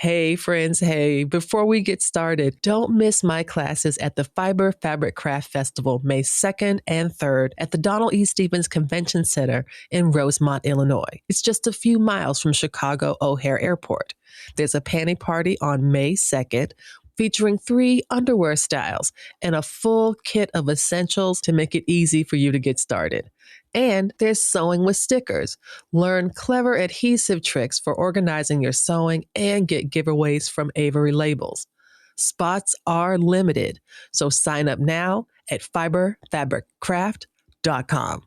Hey, friends. Hey, before we get started, don't miss my classes at the Fiber Fabric Craft Festival, May 2nd and 3rd at the Donald E. Stevens Convention Center in Rosemont, Illinois. It's just a few miles from Chicago O'Hare Airport. There's a panty party on May 2nd featuring 3 underwear styles and a full kit of essentials to make it easy for you to get started. And there's sewing with stickers. Learn clever adhesive tricks for organizing your sewing and get giveaways from Avery Labels. Spots are limited, so sign up now at fiberfabriccraft.com.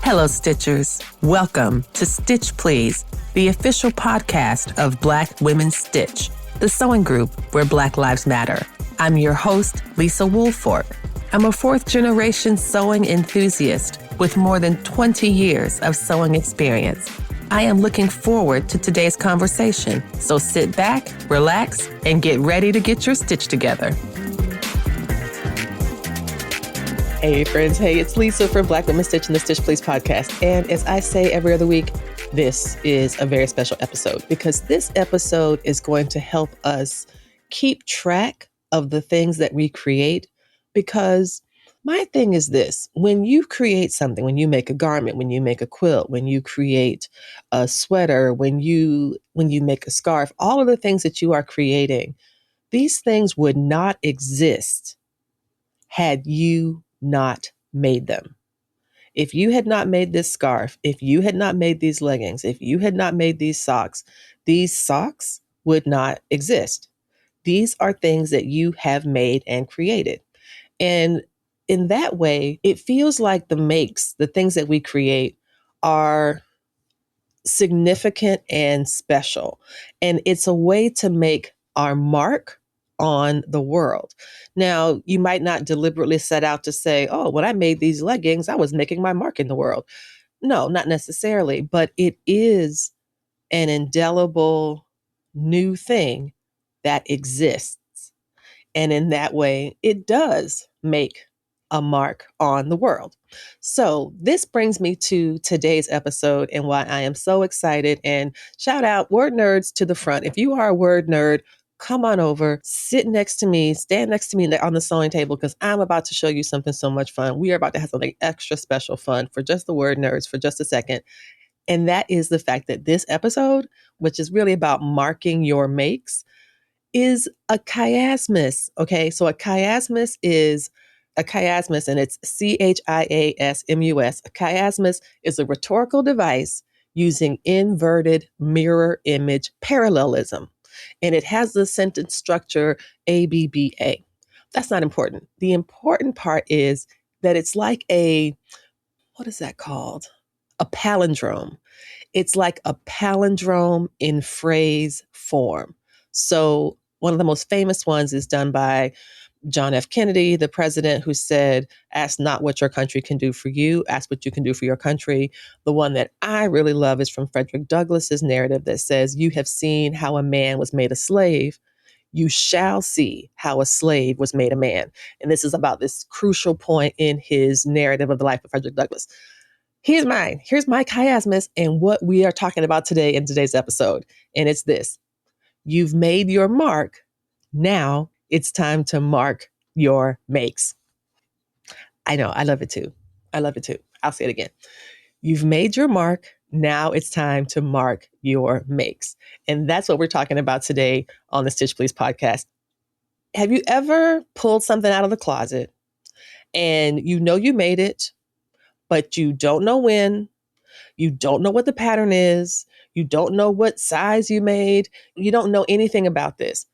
Hello, Stitchers. Welcome to Stitch Please, the official podcast of Black Women Stitch, the sewing group where Black Lives Matter. I'm your host, Lisa Woolfork. I'm a fourth-generation sewing enthusiast with more than 20 years of sewing experience. I am looking forward to today's conversation, so sit back, relax, and get ready to get your stitch together. Hey friends, hey, it's Lisa from Black Women Stitch and the Stitch Please podcast. And as I say every other week, this is a very special episode because this episode is going to help us keep track of the things that we create. Because my thing is this: when you create something, when you make a garment, when you make a quilt, when you create a sweater, when you make a scarf, all of the things that you are creating, these things would not exist had you not made them. If you had not made this scarf, if you had not made these leggings, if you had not made these socks would not exist. These are things that you have made and created. And in that way, it feels like the things that we create are significant and special. And it's a way to make our mark on the world. Now, you might not deliberately set out to say, oh, when I made these leggings, I was making my mark in the world. No, not necessarily, but it is an indelible new thing that exists. And in that way, it does make a mark on the world. So this brings me to today's episode and why I am so excited. And shout out word nerds to the front. If you are a word nerd, come on over, stand next to me on the sewing table, because I'm about to show you something so much fun. We are about to have something extra special fun for just the word nerds for just a second. And that is the fact that this episode, which is really about marking your makes, is a chiasmus. Okay, so a chiasmus, and it's CHIASMUS. A chiasmus is a rhetorical device using inverted mirror image parallelism. And it has the sentence structure ABBA. That's not important. The important part is that it's like what is that called? A palindrome. It's like a palindrome in phrase form. So one of the most famous ones is done by John F. Kennedy, the president, who said, ask not what your country can do for you, ask what you can do for your country. The one that I really love is from Frederick Douglass's narrative that says, you have seen how a man was made a slave. You shall see how a slave was made a man. And this is about this crucial point in his narrative of the life of Frederick Douglass. Here's mine. Here's my chiasmus and what we are talking about today in today's episode. And it's this: you've made your mark. Now it's time to mark your makes. I know. I love it too. I'll say it again. You've made your mark. Now it's time to mark your makes. And that's what we're talking about today on the Stitch Please podcast. Have you ever pulled something out of the closet and you know you made it, but you don't know when? You don't know what the pattern is. You don't know what size you made. You don't know anything about this.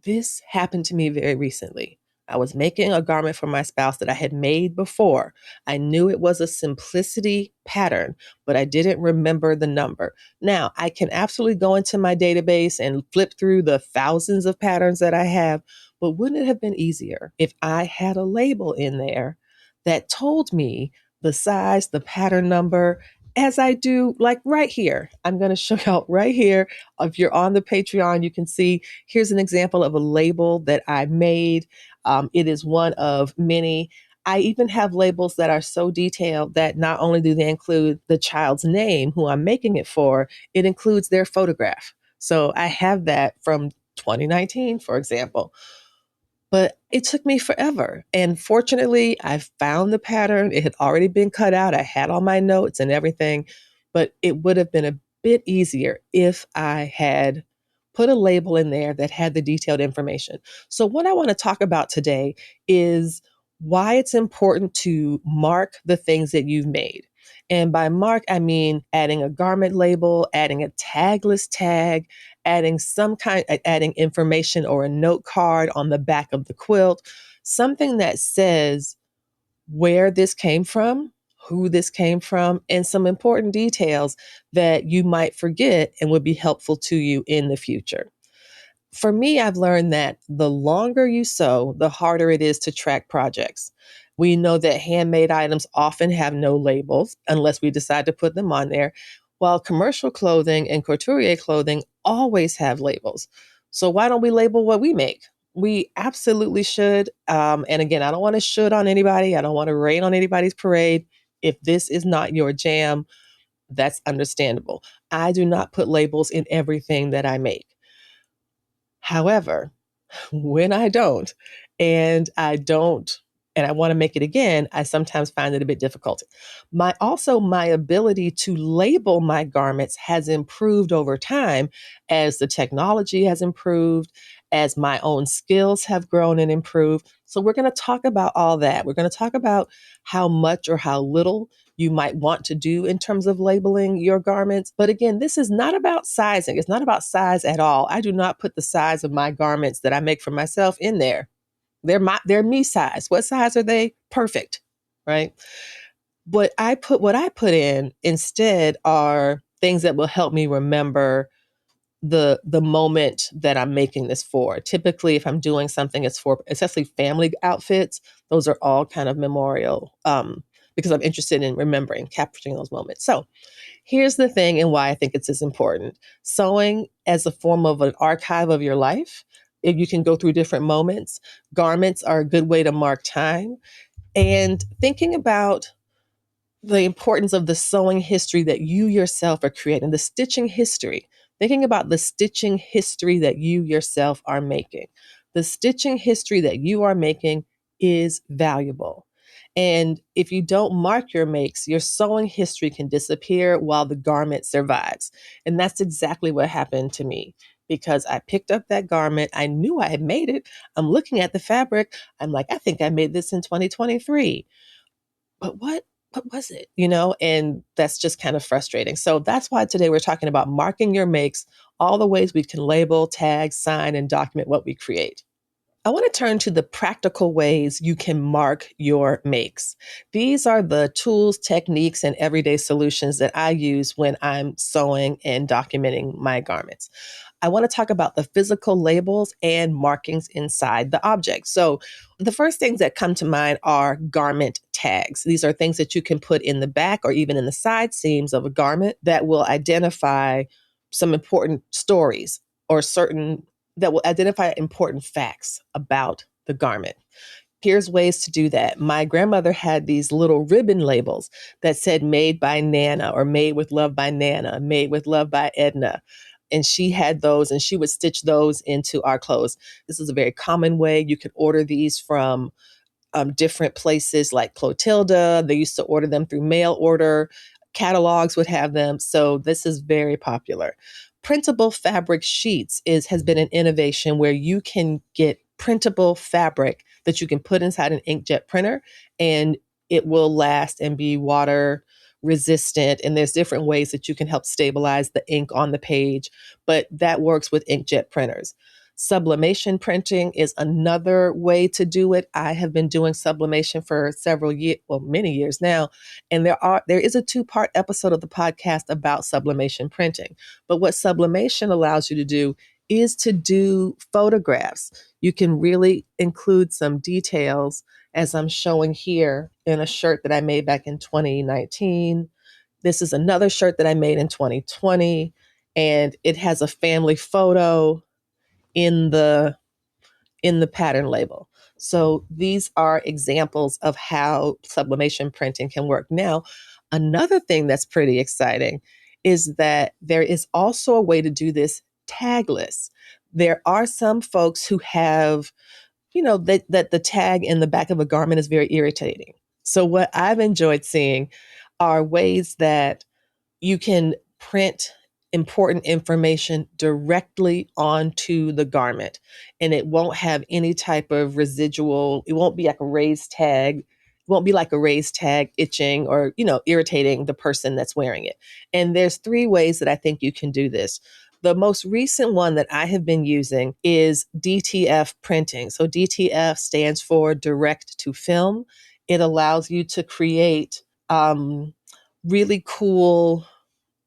This happened to me very recently. I was making a garment for my spouse that I had made before. I knew it was a simplicity pattern, but I didn't remember the number. Now, I can absolutely go into my database and flip through the thousands of patterns that I have, but wouldn't it have been easier if I had a label in there that told me the size, the pattern number, as I do, like right here? I'm going to show y'all right here. If you're on the Patreon, you can see here's an example of a label that I made. It is one of many. I even have labels that are so detailed that not only do they include the child's name, who I'm making it for, it includes their photograph. So I have that from 2019, for example. But it took me forever. And fortunately, I found the pattern. It had already been cut out. I had all my notes and everything, but it would have been a bit easier if I had put a label in there that had the detailed information. So, what I want to talk about today is why it's important to mark the things that you've made. And by mark, I mean adding a garment label, adding a tagless tag, adding information or a note card on the back of the quilt, something that says where this came from, who this came from, and some important details that you might forget and would be helpful to you in the future. For me, I've learned that the longer you sew, the harder it is to track projects. We know that handmade items often have no labels unless we decide to put them on there, while commercial clothing and couturier clothing always have labels. So why don't we label what we make? We absolutely should. And again, I don't want to should on anybody. I don't want to rain on anybody's parade. If this is not your jam, that's understandable. I do not put labels in everything that I make. However, when I don't, and I don't, and I want to make it again, I sometimes find it a bit difficult. My ability to label my garments has improved over time as the technology has improved, as my own skills have grown and improved. So we're going to talk about all that. We're going to talk about how much or how little you might want to do in terms of labeling your garments. But again, this is not about sizing. It's not about size at all. I do not put the size of my garments that I make for myself in there. They're me size. What size are they? Perfect, right? But what I put in instead are things that will help me remember the moment that I'm making this for. Typically, if I'm doing something, it's for especially family outfits. Those are all kind of memorial because I'm interested in remembering, capturing those moments. So here's the thing and why I think it's as important. Sewing as a form of an archive of your life. If you can go through different moments, garments are a good way to mark time. And thinking about the importance of the sewing history that you yourself are creating, the stitching history, thinking about the stitching history that you yourself are making. The stitching history that you are making is valuable. And if you don't mark your makes, your sewing history can disappear while the garment survives. And that's exactly what happened to me because I picked up that garment. I knew I had made it. I'm looking at the fabric. I'm like, I think I made this in 2023. But what was it? And that's just kind of frustrating. So that's why today we're talking about marking your makes, all the ways we can label, tag, sign, and document what we create. I want to turn to the practical ways you can mark your makes. These are the tools, techniques, and everyday solutions that I use when I'm sewing and documenting my garments. I want to talk about the physical labels and markings inside the object. So, the first things that come to mind are garment tags. These are things that you can put in the back or even in the side seams of a garment that will identify some important stories or that will identify important facts about the garment. Here's ways to do that. My grandmother had these little ribbon labels that said made by Nana or made with love by Nana, made with love by Edna. And she had those and she would stitch those into our clothes. This is a very common way. You can order these from different places like Clotilda. They used to order them through mail order. Catalogs would have them. So this is very popular. Printable fabric sheets has been an innovation where you can get printable fabric that you can put inside an inkjet printer and it will last and be water resistant. And there's different ways that you can help stabilize the ink on the page, but that works with inkjet printers. Sublimation printing is another way to do it. I have been doing sublimation for several years, well, many years now. And there is a 2-part episode of the podcast about sublimation printing. But what sublimation allows you to do is to do photographs. You can really include some details as I'm showing here in a shirt that I made back in 2019. This is another shirt that I made in 2020, and it has a family photo in the pattern label. So these are examples of how sublimation printing can work. Now, another thing that's pretty exciting is that there is also a way to do this tagless. There are some folks who have, that the tag in the back of a garment is very irritating. So what I've enjoyed seeing are ways that you can print important information directly onto the garment, and it won't have any type of residual. It won't be like a raised tag. It won't be like a raised tag itching or, irritating the person that's wearing it. And there's three ways that I think you can do this. The most recent one that I have been using is DTF printing. So DTF stands for direct to film. It allows you to create really cool.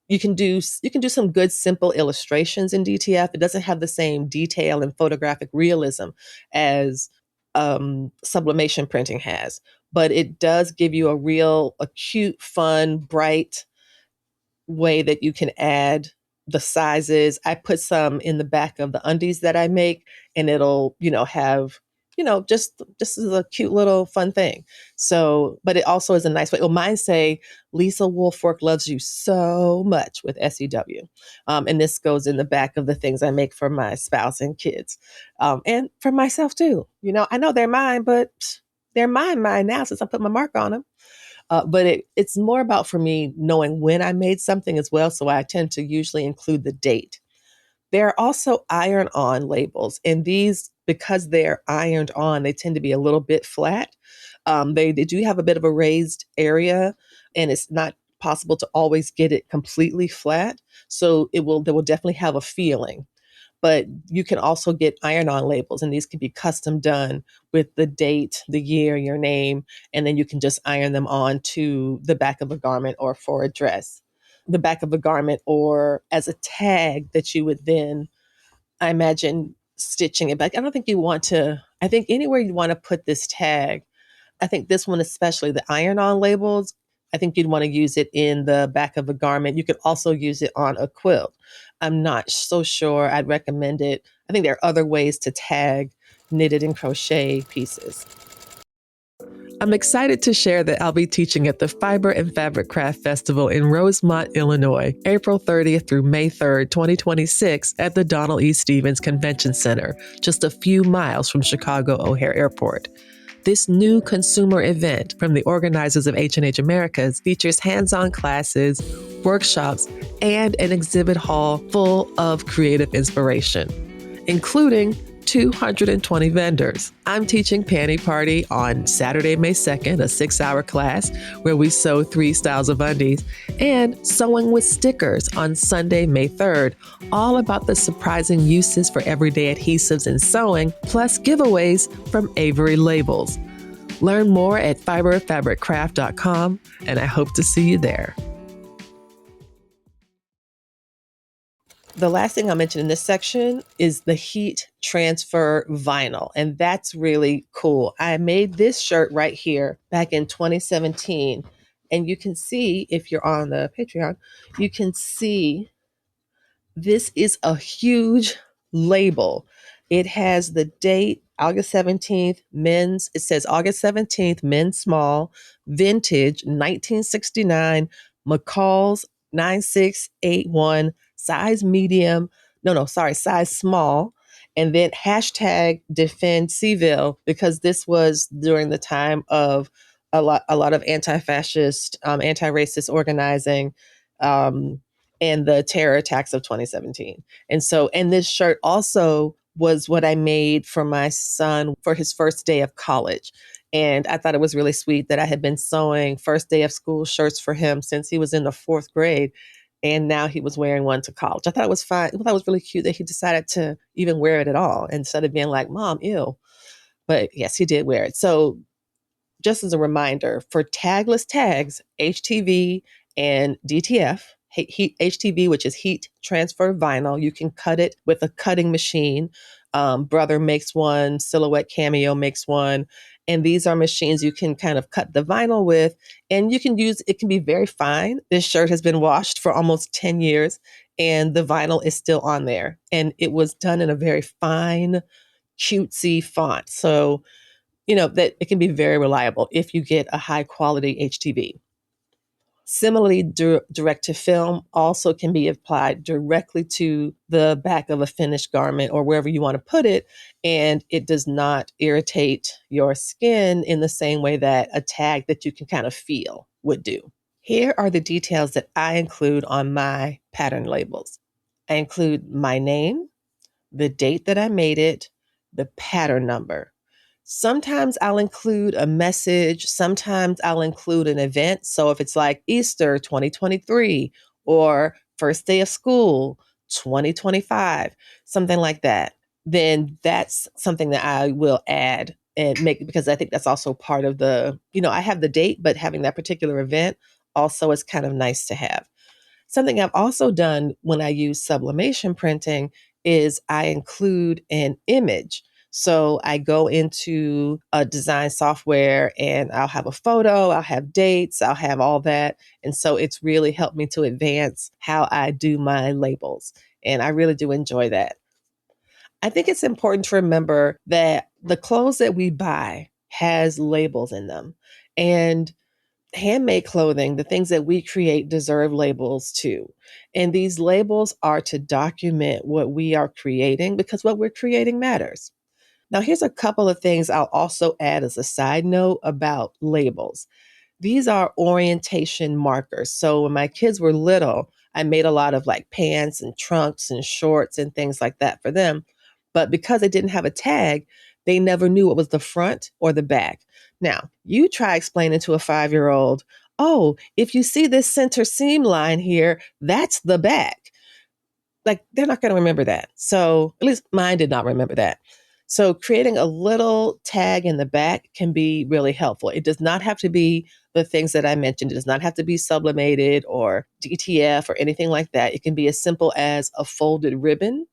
You can do some good simple illustrations in DTF. It doesn't have the same detail and photographic realism as sublimation printing has, but it does give you a cute, fun, bright way that you can add the sizes. I put some in the back of the undies that I make, and it'll, have, just as a cute little fun thing. So, but it also is a nice way. Well, mine say, Lisa Woolfork loves you so much with SEW. And this goes in the back of the things I make for my spouse and kids, and for myself too. I know they're mine, but they're mine now since I put my mark on them. But it's more about, for me, knowing when I made something as well. So I tend to usually include the date. There are also iron on labels, and these, because they're ironed on, they tend to be a little bit flat. They do have a bit of a raised area, and it's not possible to always get it completely flat. So they will definitely have a feeling. But you can also get iron-on labels, and these can be custom done with the date, the year, your name, and then you can just iron them on to the back of a garment or for a dress. The back of a garment, or as a tag that you would then, I imagine, stitching it back. I think anywhere you want to put this tag, I think this one, especially the iron-on labels, I think you'd want to use it in the back of a garment. You could also use it on a quilt. I'm not so sure I'd recommend it. I think there are other ways to tag knitted and crochet pieces. I'm excited to share that I'll be teaching at the Fiber and Fabric Craft Festival in Rosemont, Illinois, April 30th through May 3rd, 2026 at the Donald E. Stevens Convention Center, just a few miles from Chicago O'Hare Airport. This new consumer event from the organizers of H&H Americas features hands-on classes, workshops, and an exhibit hall full of creative inspiration, including 220 vendors. I'm teaching Panty Party on Saturday, May 2nd, a 6-hour class where we sew 3 styles of undies, and Sewing with Stickers on Sunday, May 3rd, all about the surprising uses for everyday adhesives and sewing, plus giveaways from Avery Labels. Learn more at fiberfabriccraft.com, and I hope to see you there. The last thing I'll mention in this section is the heat transfer vinyl, and that's really cool. I made this shirt right here back in 2017, and you can see, if you're on the Patreon, you can see this is a huge label. It has the date, August 17th, men's. It says August 17th, men's small, vintage, 1969, McCall's 9681, size medium. Size small. And then hashtag defend Seville, because this was during the time of a lot of anti-fascist, anti-racist organizing, and the terror attacks of 2017. And this shirt also was what I made for my son for his first day of college. And I thought it was really sweet that I had been sewing first day of school shirts for him since he was in the 4th grade. And now he was wearing one to college. I thought it was fine. I thought it was really cute that he decided to even wear it at all instead of being like, Mom, ew. But yes, he did wear it. So just as a reminder, for tagless tags, HTV and DTF, HTV, which is heat transfer vinyl, you can cut it with a cutting machine. Brother makes one, Silhouette Cameo makes one. And these are machines you can kind of cut the vinyl with, and it can be very fine. This shirt has been washed for almost 10 years, and the vinyl is still on there. And it was done in a very fine, cutesy font. So that it can be very reliable if you get a high quality HTV. Similarly, direct to film also can be applied directly to the back of a finished garment or wherever you want to put it, and it does not irritate your skin in the same way that a tag that you can kind of feel would do. Here are the details that I include on my pattern labels. I include my name, the date that I made it, the pattern number. Sometimes I'll include a message. Sometimes I'll include an event. So if it's like Easter 2023 or first day of school 2025, something like that, then that's something that I will add and make, because I think that's also part of I have the date, but having that particular event also is kind of nice to have. Something I've also done when I use sublimation printing is I include an image. So I go into a design software and I'll have a photo, I'll have dates, I'll have all that. And so it's really helped me to advance how I do my labels. And I really do enjoy that. I think it's important to remember that the clothes that we buy has labels in them. And handmade clothing, the things that we create, deserve labels too. And these labels are to document what we are creating, because what we're creating matters. Now, here's a couple of things I'll also add as a side note about labels. These are orientation markers. So when my kids were little, I made a lot of like pants and trunks and shorts and things like that for them. But because they didn't have a tag, they never knew it was the front or the back. Now, you try explaining to a 5-year-old, oh, if you see this center seam line here, that's the back. Like, they're not going to remember that. So at least mine did not remember that. So creating a little tag in the back can be really helpful. It does not have to be the things that I mentioned. It does not have to be sublimated or DTF or anything like that. It can be as simple as a folded ribbon.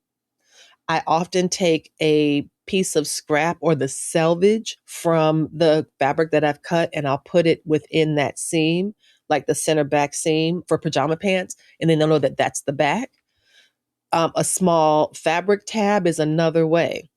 I often take a piece of scrap or the selvage from the fabric that I've cut, and I'll put it within that seam, like the center back seam for pajama pants, and then they'll know that that's the back. A small fabric tab is another way.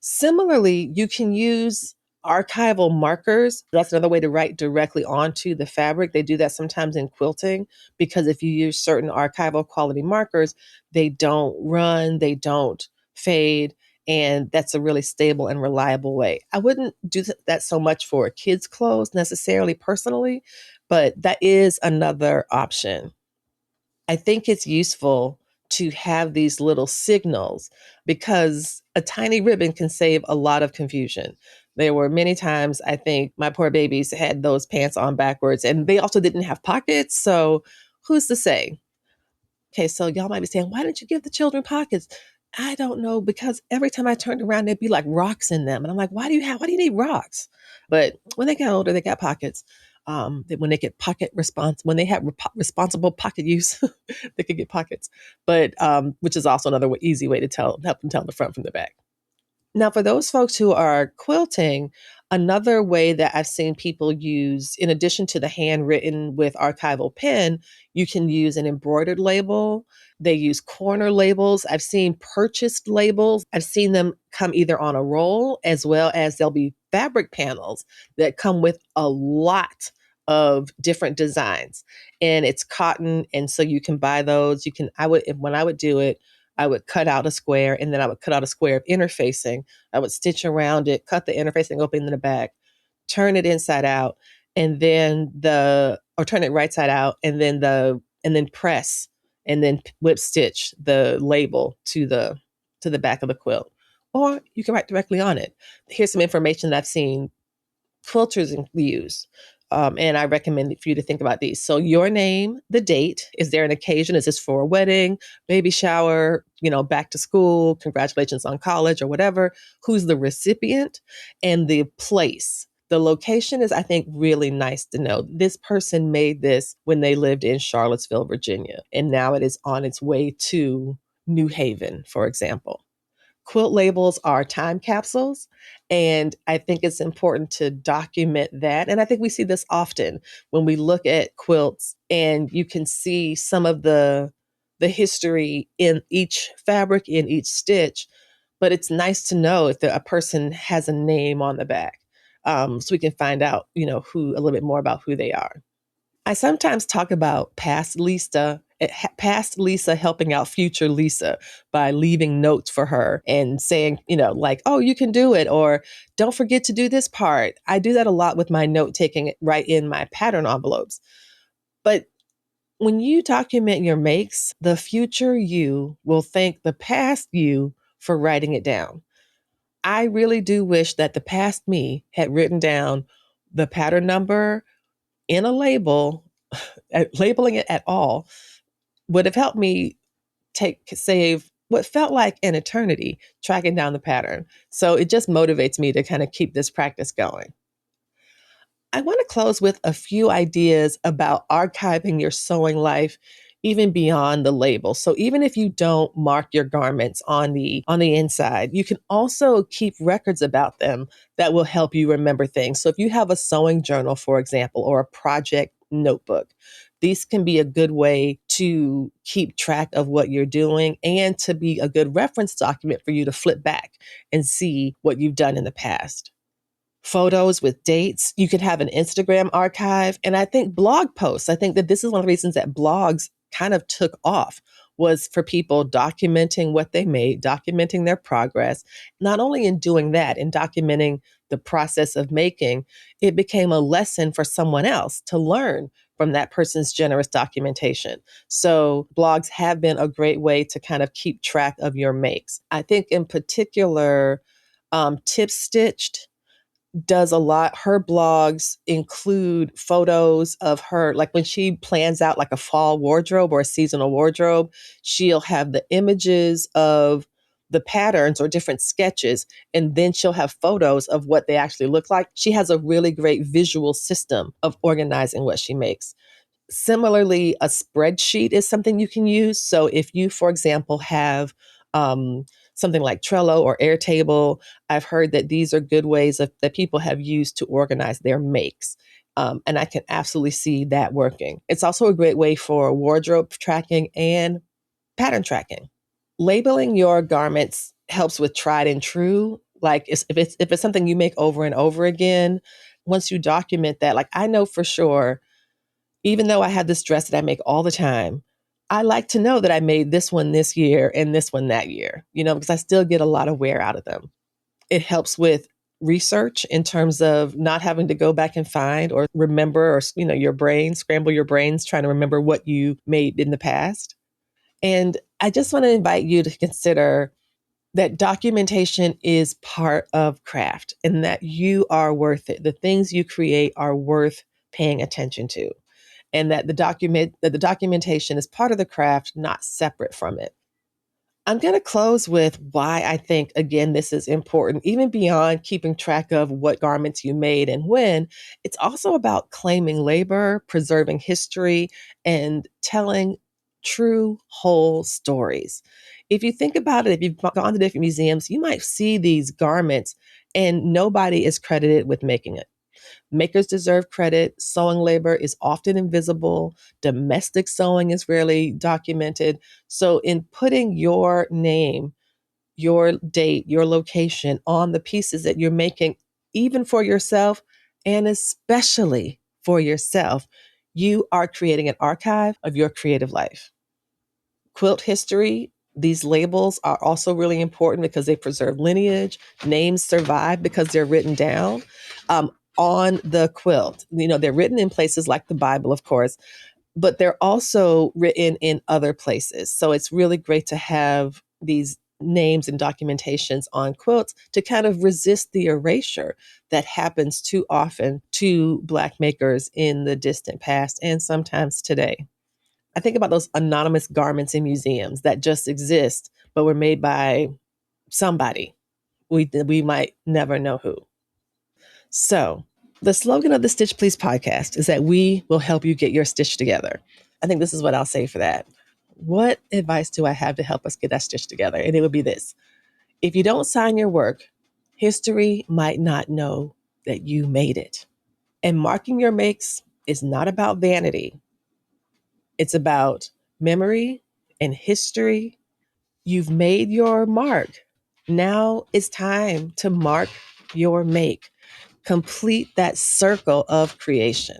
Similarly, you can use archival markers. That's another way to write directly onto the fabric. They do that sometimes in quilting, because if you use certain archival quality markers, they don't run, they don't fade, and that's a really stable and reliable way. I wouldn't do that so much for kids' clothes necessarily personally, but that is another option. I think it's useful to have these little signals, because a tiny ribbon can save a lot of confusion. There were many times I think my poor babies had those pants on backwards, and they also didn't have pockets. So who's to say? Okay, so y'all might be saying, why didn't you give the children pockets? I don't know, because every time I turned around, there'd be like rocks in them. And I'm like, why do you need rocks? But when they got older, they got pockets. When they get when they have responsible pocket use, they could get pockets. But which is also another easy way to help them tell the front from the back. Now, for those folks who are quilting, another way that I've seen people use, in addition to the handwritten with archival pen, you can use an embroidered label. They use corner labels. I've seen purchased labels. I've seen them come either on a roll, as well as there'll be fabric panels that come with a lot of different designs, and it's cotton. And so you can buy those. When I would do it, I would cut out a square, and then I would cut out a square of interfacing. I would stitch around it, cut the interfacing open in the back, turn it inside out, and then or turn it right side out, and then press, and then whip stitch the label to the back of the quilt. Or you can write directly on it. Here's some information that I've seen quilters use. And I recommend for you to think about these. So your name, the date, is there an occasion? Is this for a wedding, baby shower, back to school, congratulations on college or whatever? Who's the recipient? And the place. The location is, I think, really nice to know. This person made this when they lived in Charlottesville, Virginia, and now it is on its way to New Haven, for example. Quilt labels are time capsules, and I think it's important to document that. And I think we see this often when we look at quilts, and you can see some of the history in each fabric, in each stitch. But it's nice to know if a person has a name on the back. so we can find out, who a little bit more about who they are. I sometimes talk about past Lisa helping out future Lisa by leaving notes for her and saying, like, oh, you can do it, or don't forget to do this part. I do that a lot with my note taking right in my pattern envelopes. But when you document your makes, the future you will thank the past you for writing it down. I really do wish that the past me had written down the pattern number in a label, labeling it at all would have helped me save what felt like an eternity tracking down the pattern. So it just motivates me to kind of keep this practice going. I want to close with a few ideas about archiving your sewing life even beyond the label. So even if you don't mark your garments on the inside, you can also keep records about them that will help you remember things. So if you have a sewing journal, for example, or a project notebook, these can be a good way to keep track of what you're doing and to be a good reference document for you to flip back and see what you've done in the past. Photos with dates. You could have an Instagram archive. And I think blog posts, I think that this is one of the reasons that blogs kind of took off, was for people documenting what they made, documenting their progress. Not only in doing that, in documenting the process of making, it became a lesson for someone else to learn from that person's generous documentation. So blogs have been a great way to kind of keep track of your makes. I think in particular, Tip Stitched does a lot. Her blogs include photos of her, like when she plans out like a fall wardrobe or a seasonal wardrobe, she'll have the images of the patterns or different sketches, and then she'll have photos of what they actually look like. She has a really great visual system of organizing what she makes. Similarly, a spreadsheet is something you can use. So if you, for example, have something like Trello or Airtable, I've heard that these are good ways that people have used to organize their makes. And I can absolutely see that working. It's also a great way for wardrobe tracking and pattern tracking. Labeling your garments helps with tried and true. Like if it's something you make over and over again, once you document that, like I know for sure, even though I have this dress that I make all the time, I like to know that I made this one this year and this one that year, because I still get a lot of wear out of them. It helps with research in terms of not having to go back and find or remember, or, your brain, scramble your brains trying to remember what you made in the past. And I just want to invite you to consider that documentation is part of craft and that you are worth it. The things you create are worth paying attention to, and that the documentation is part of the craft, not separate from it. I'm going to close with why I think, again, this is important, even beyond keeping track of what garments you made and when. It's also about claiming labor, preserving history, and telling true, whole stories. If you think about it, if you've gone to different museums, you might see these garments and nobody is credited with making it. Makers deserve credit. Sewing labor is often invisible. Domestic sewing is rarely documented. So, in putting your name, your date, your location on the pieces that you're making, even for yourself and especially for yourself, you are creating an archive of your creative life. Quilt history, these labels are also really important because they preserve lineage. Names survive because they're written down on the quilt. They're written in places like the Bible, of course, but they're also written in other places. So it's really great to have these names and documentations on quilts to kind of resist the erasure that happens too often to Black makers in the distant past and sometimes today. I think about those anonymous garments in museums that just exist, but were made by somebody. We might never know who. So, the slogan of the Stitch Please podcast is that we will help you get your stitch together. I think this is what I'll say for that. What advice do I have to help us get that stitch together? And it would be this: if you don't sign your work, history might not know that you made it. And marking your makes is not about vanity, it's about memory and history. You've made your mark. Now it's time to mark your make. complete that circle of creation.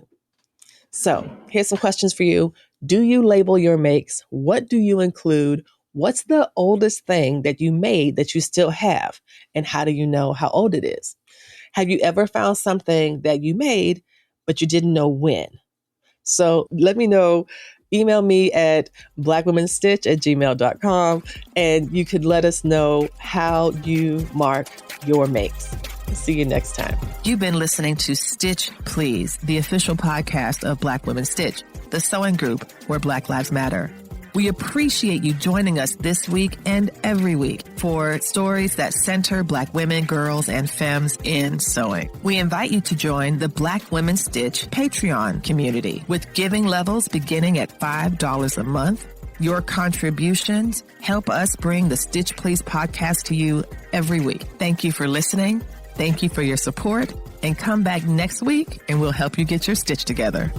So here's some questions for you. Do you label your makes? What do you include? What's the oldest thing that you made that you still have? And how do you know how old it is? Have you ever found something that you made, but you didn't know when? So let me know. Email me at blackwomenstitch@gmail.com, and you could let us know how you mark your makes. See you next time. You've been listening to Stitch Please, the official podcast of Black Women Stitch, the sewing group where Black Lives Matter. We appreciate you joining us this week and every week for stories that center Black women, girls, and femmes in sewing. We invite you to join the Black Women Stitch Patreon community with giving levels beginning at $5 a month. Your contributions help us bring the Stitch Please podcast to you every week. Thank you for listening. Thank you for your support, and come back next week and we'll help you get your stitch together.